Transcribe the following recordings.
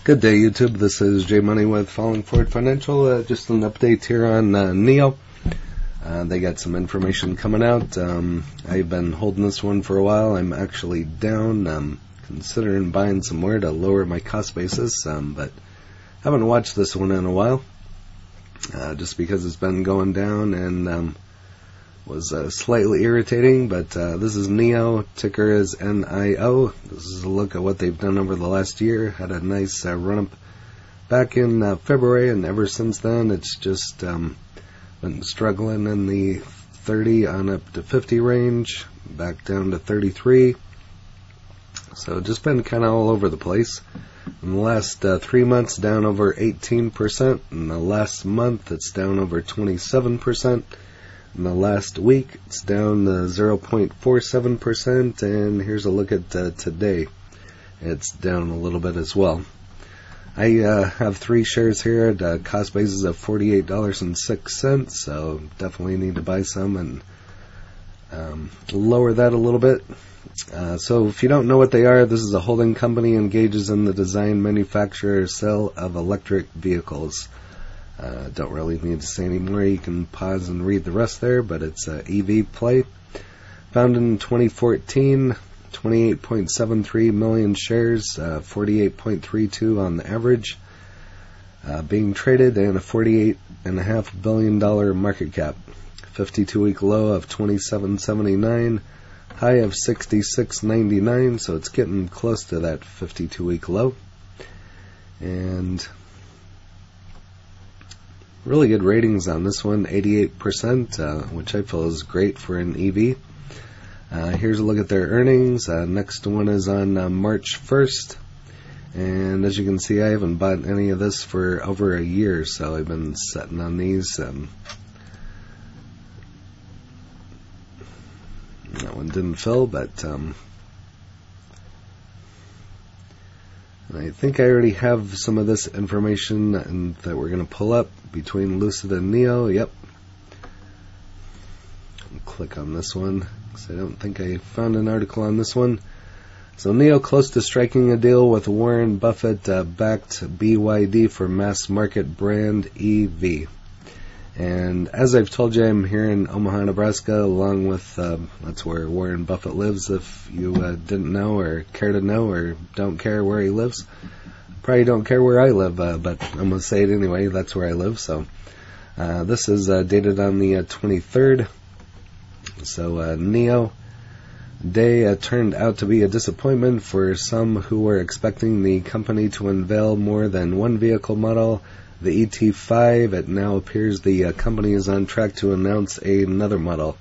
Good day, YouTube. This is J Money with Falling Forward Financial. Just an update here on NIO. They got some information coming out. I've been holding this one for a while. I'm actually down. Considering buying some more to lower my cost basis, but haven't watched this one in a while. Just because it's been going down and was slightly irritating. But this is NIO, ticker is NIO. This is a look at what they've done over the last year. Had a nice run up back in February, and ever since then it's just been struggling in the 30 on up to 50 range, back down to 33. So just been kind of all over the place. In the last 3 months, down over 18%. In the last month, it's down over 27%. In the last week, it's down 0.47%. And here's a look at today. It's down a little bit as well. I have 3 shares here at a cost basis of $48.06. So definitely need to buy some and lower that a little bit. So if you don't know what they are, this is a holding company engages in the design, manufacture, or sale of electric vehicles. Don't really need to say any more. You can pause and read the rest there, but it's a EV play. Founded in 2014, 28.73 million shares, 48.32 on the average. Being traded in a $48.5 billion market cap. 52-week low of 27.79. High of 66.99, so it's getting close to that 52-week low. And really good ratings on this one, 88%, which I feel is great for an EV. Here's a look at their earnings. Next one is on March 1st. And as you can see, I haven't bought any of this for over a year, so I've been sitting on these. That one didn't fill, but I think I already have some of this information that we're going to pull up between LUCID and NIO. Yep. I'll click on this one because I don't think I found an article on this one. So NIO close to striking a deal with Warren Buffett backed BYD for mass market brand EV. And as I've told you, I'm here in Omaha, Nebraska, along with, that's where Warren Buffett lives, if you didn't know or care to know or don't care where he lives. Probably don't care where I live, but I'm going to say it anyway, that's where I live. So this is dated on the 23rd. So NIO day turned out to be a disappointment for some who were expecting the company to unveil more than one vehicle model. The ET5, it now appears the company is on track to announce another model.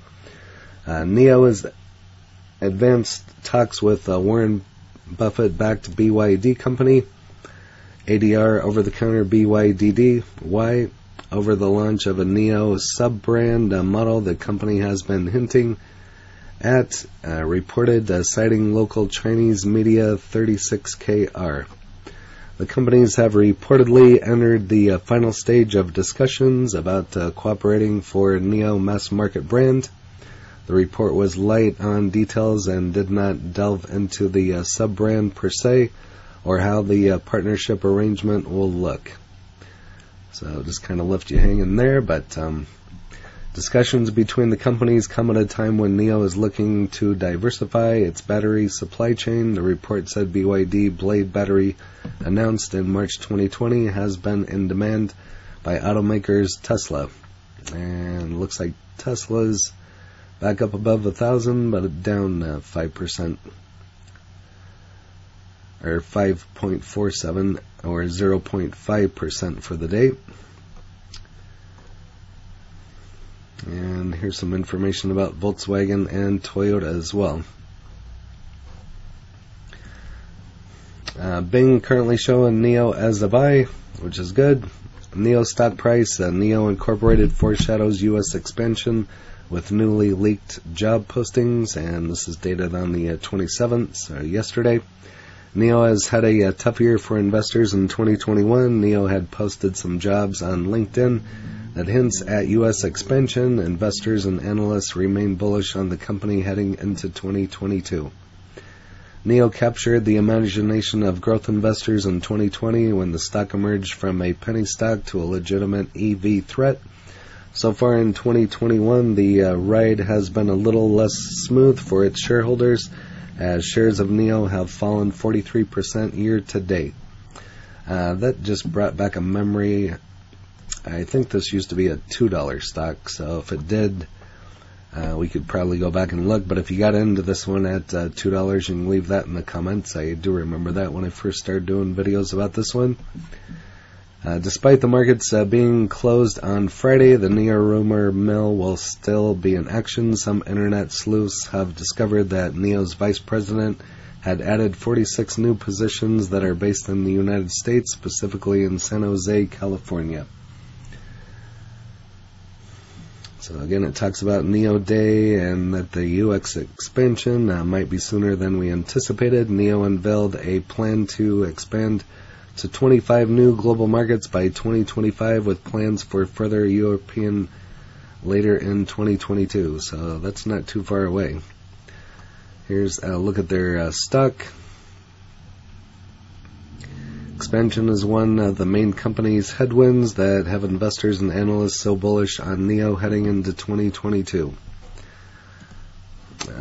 NIO is advanced talks with Warren Buffett-backed BYD company. ADR over-the-counter BYDD. Over the launch of a NIO sub-brand model the company has been hinting at, reported citing local Chinese media 36KR. The companies have reportedly entered the final stage of discussions about cooperating for NIO mass market brand. The report was light on details and did not delve into the sub-brand per se or how the partnership arrangement will look. So just kind of left you hanging there, but discussions between the companies come at a time when NIO is looking to diversify its battery supply chain. The report said BYD Blade battery, announced in March 2020, has been in demand by automakers Tesla. And looks like Tesla's back up above 1,000, but down 5%. Or 5.47 or 0.5% for the day. And here's some information about Volkswagen and Toyota as well. Bing currently showing NIO as a buy, which is good. NIO stock price, NIO Incorporated foreshadows U.S. expansion with newly leaked job postings, and this is dated on the 27th, so yesterday. NIO has had a tough year for investors in 2021. NIO had posted some jobs on LinkedIn that hints at U.S. expansion. Investors and analysts remain bullish on the company heading into 2022. NIO captured the imagination of growth investors in 2020 when the stock emerged from a penny stock to a legitimate EV threat. So far in 2021, the ride has been a little less smooth for its shareholders, as shares of NIO have fallen 43% year to date. That just brought back a memory. I think this used to be a $2 stock, so if it did, we could probably go back and look. But if you got into this one at $2, you can leave that in the comments. I do remember that when I first started doing videos about this one. Despite the markets being closed on Friday, the NIO rumor mill will still be in action. Some internet sleuths have discovered that NIO's vice president had added 46 new positions that are based in the United States, specifically in San Jose, California. So again, it talks about NIO Day and that the UX expansion might be sooner than we anticipated. NIO unveiled a plan to expand to 25 new global markets by 2025, with plans for further European later in 2022. So that's not too far away. Here's a look at their stock. Expansion is one of the main company's headwinds that have investors and analysts so bullish on NIO heading into 2022.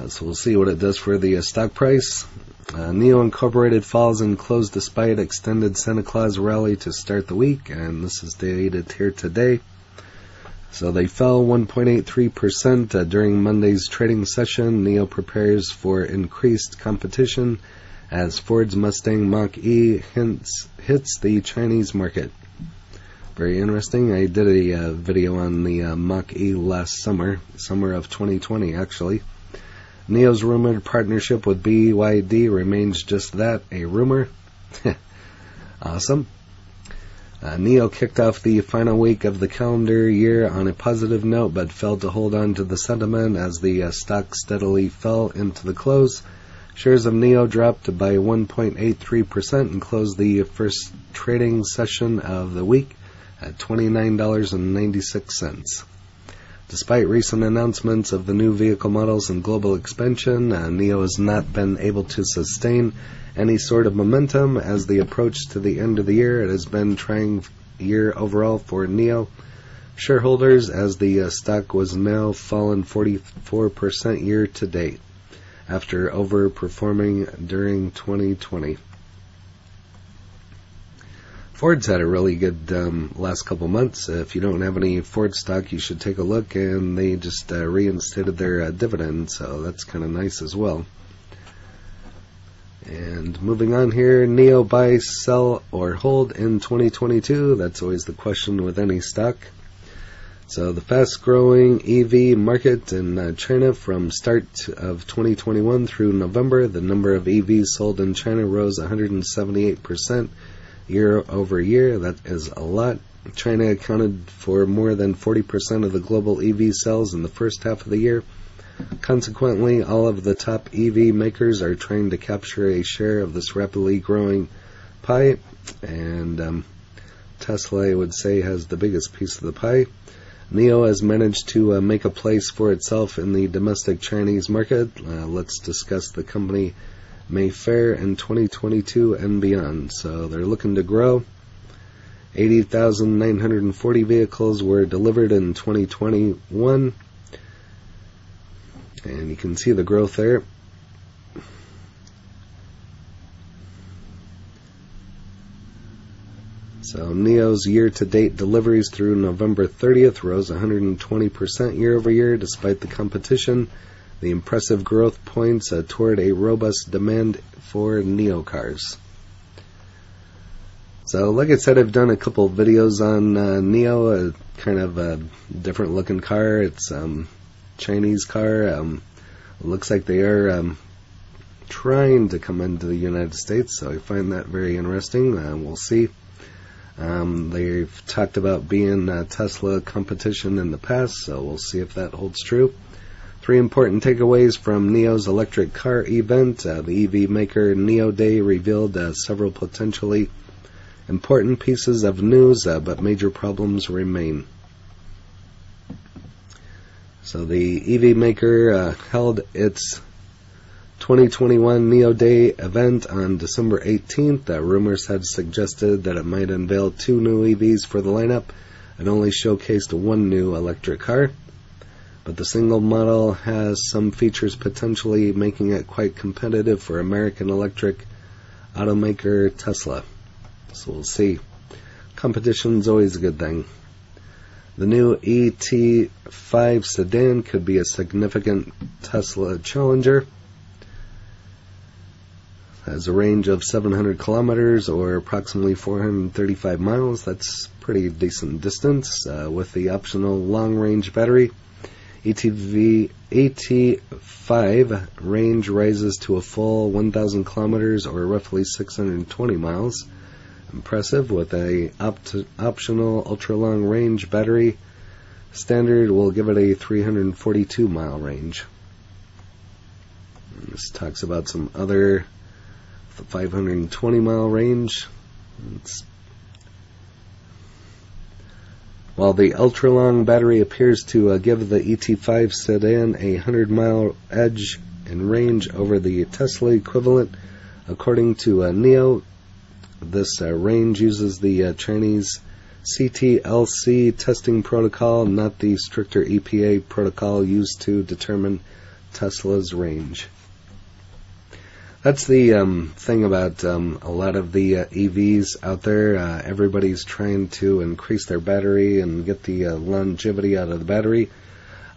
So we'll see what it does for the stock price. NIO Incorporated falls and closed despite extended Santa Claus rally to start the week, and this is dated here today. So they fell 1.83% during Monday's trading session. NIO prepares for increased competition as Ford's Mustang Mach-E hits the Chinese market. Very interesting. I did a video on the Mach-E last summer of 2020 actually. NIO's rumored partnership with BYD remains just that, a rumor. Awesome. NIO kicked off the final week of the calendar year on a positive note, but failed to hold on to the sentiment as the stock steadily fell into the close. Shares of NIO dropped by 1.83% and closed the first trading session of the week at $29.96. Despite recent announcements of the new vehicle models and global expansion, NIO has not been able to sustain any sort of momentum as the approach to the end of the year. It has been a trying year overall for NIO shareholders, as the stock was now fallen 44% year to date after overperforming during 2020. Ford's had a really good last couple months. If you don't have any Ford stock, you should take a look, and they just reinstated their dividend, so that's kind of nice as well. And moving on here, NIO buy, sell, or hold in 2022. That's always the question with any stock. So the fast-growing EV market in China from start of 2021 through November, the number of EVs sold in China rose 178% year over year. That is a lot. China accounted for more than 40% of the global EV sales in the first half of the year. Consequently, all of the top EV makers are trying to capture a share of this rapidly growing pie, and Tesla, I would say, has the biggest piece of the pie. NIO has managed to make a place for itself in the domestic Chinese market. Let's discuss the company may fare in 2022 and beyond. So they're looking to grow. 80,940 vehicles were delivered in 2021, and you can see the growth there. So NIO's year-to-date deliveries through November 30th rose 120% year over year despite the competition. The impressive growth points toward a robust demand for NIO cars. So like I said, I've done a couple videos on NIO, a kind of a different looking car. It's Chinese car. It looks like they are trying to come into the United States, so I find that very interesting. We'll see. They've talked about being Tesla competition in the past, so we'll see if that holds true. 3 important takeaways from NIO's electric car event. The EV maker NIO Day revealed several potentially important pieces of news, but major problems remain. So the EV maker held its 2021 NIO Day event on December 18th. Rumors had suggested that it might unveil 2 new EVs for the lineup and only showcased 1 new electric car. But the single model has some features potentially making it quite competitive for American electric automaker Tesla. So we'll see. Competition's always a good thing. The new ET5 sedan could be a significant Tesla challenger. Has a range of 700 kilometers or approximately 435 miles. That's pretty decent distance with the optional long-range battery. ET5 range rises to a full 1,000 kilometers or roughly 620 miles. Impressive with a optional ultra-long range battery. Standard will give it a 342 mile range. And this talks about some other 520 mile range. While the ultra-long battery appears to give the ET5 sedan a 100-mile edge in range over the Tesla equivalent, according to NIO, this range uses the Chinese CTLC testing protocol, not the stricter EPA protocol used to determine Tesla's range. That's the thing about a lot of the EVs out there. Everybody's trying to increase their battery and get the longevity out of the battery.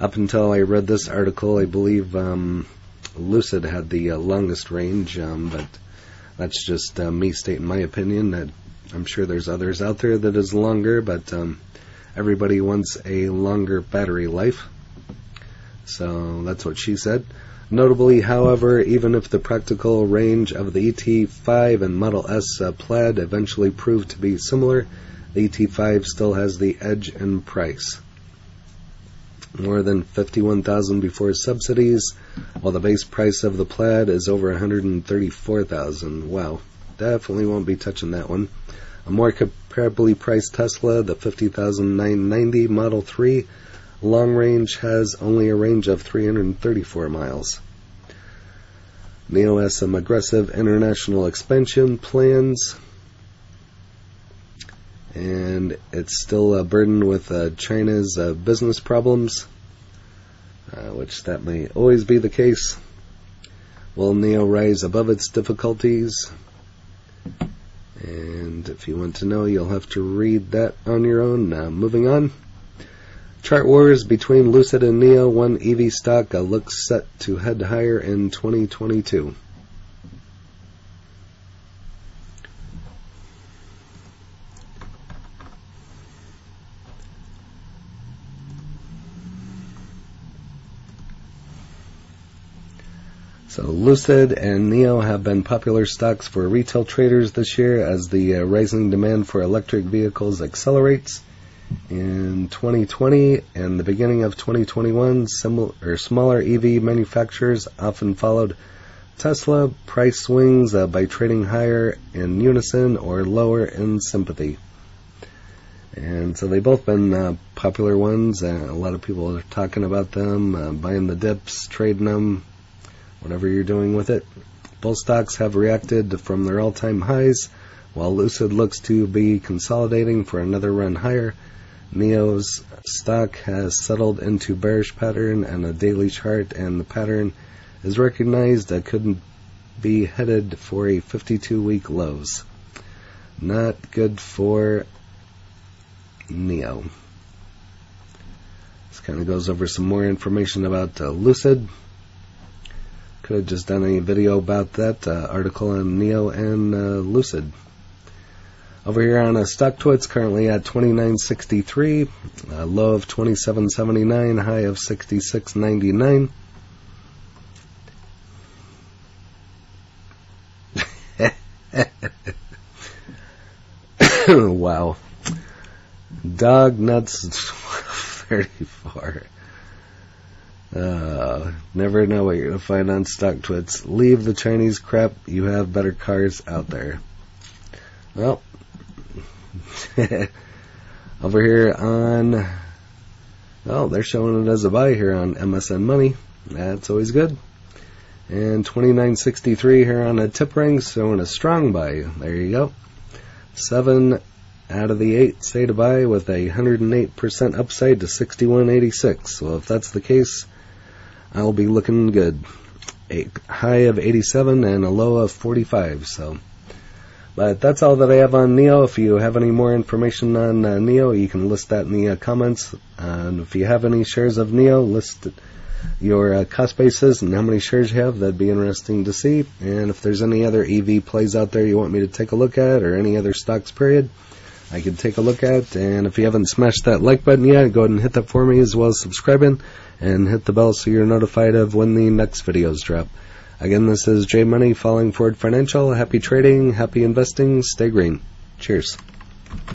Up until I read this article, I believe LUCID had the longest range, but that's just me stating my opinion. That I'm sure there's others out there that is longer, but everybody wants a longer battery life. So that's what she said. Notably, however, even if the practical range of the ET5 and Model S Plaid eventually proved to be similar, the ET5 still has the edge in price. More than $51,000 before subsidies, while the base price of the Plaid is over $134,000. Wow, definitely won't be touching that one. A more comparably priced Tesla, the $50,990 Model 3, long range has only a range of 334 miles. NIO has some aggressive international expansion plans, and it's still burdened with China's business problems, which that may always be the case. Will NIO rise above its difficulties? And if you want to know, you'll have to read that on your own. Moving on. Chart wars between Lucid and NIO. One EV stock looks set to head higher in 2022. So Lucid and NIO have been popular stocks for retail traders this year as the rising demand for electric vehicles accelerates. In 2020 and the beginning of 2021, smaller EV manufacturers often followed Tesla price swings by trading higher in unison or lower in sympathy. And so they've both been popular ones. A lot of people are talking about them, buying the dips, trading them, whatever you're doing with it. Both stocks have reacted from their all-time highs, while Lucid looks to be consolidating for another run higher. NIO's stock has settled into bearish pattern and a daily chart, and the pattern is recognized that could be headed for a 52-week lows. Not good for NIO. This kind of goes over some more information about Lucid. Could have just done a video about that article on NIO and Lucid. Over here on StockTwits, currently at 29.63, low of 27.79, high of 66.99. Wow. Dog nuts 34. Never know what you're going to find on StockTwits. Leave the Chinese crap. You have better cars out there. Well, over here on, well, they're showing it as a buy here on MSN Money. That's always good. And 29.63 here on a tip ring, showing a strong buy. There you go. 7 out of the 8 say to buy with a 108% upside to 61.86. So if that's the case, I'll be looking good. A high of 87 and a low of 45. But that's all that I have on NIO. If you have any more information on NIO, you can list that in the comments. And if you have any shares of NIO, list your cost basis and how many shares you have. That'd be interesting to see. And if there's any other EV plays out there you want me to take a look at, or any other stocks period, I could take a look at. And if you haven't smashed that like button yet, go ahead and hit that for me, as well as subscribing, and hit the bell so you're notified of when the next videos drop. Again, this is J Money, Falling Forward Financial. Happy trading, happy investing, stay green. Cheers.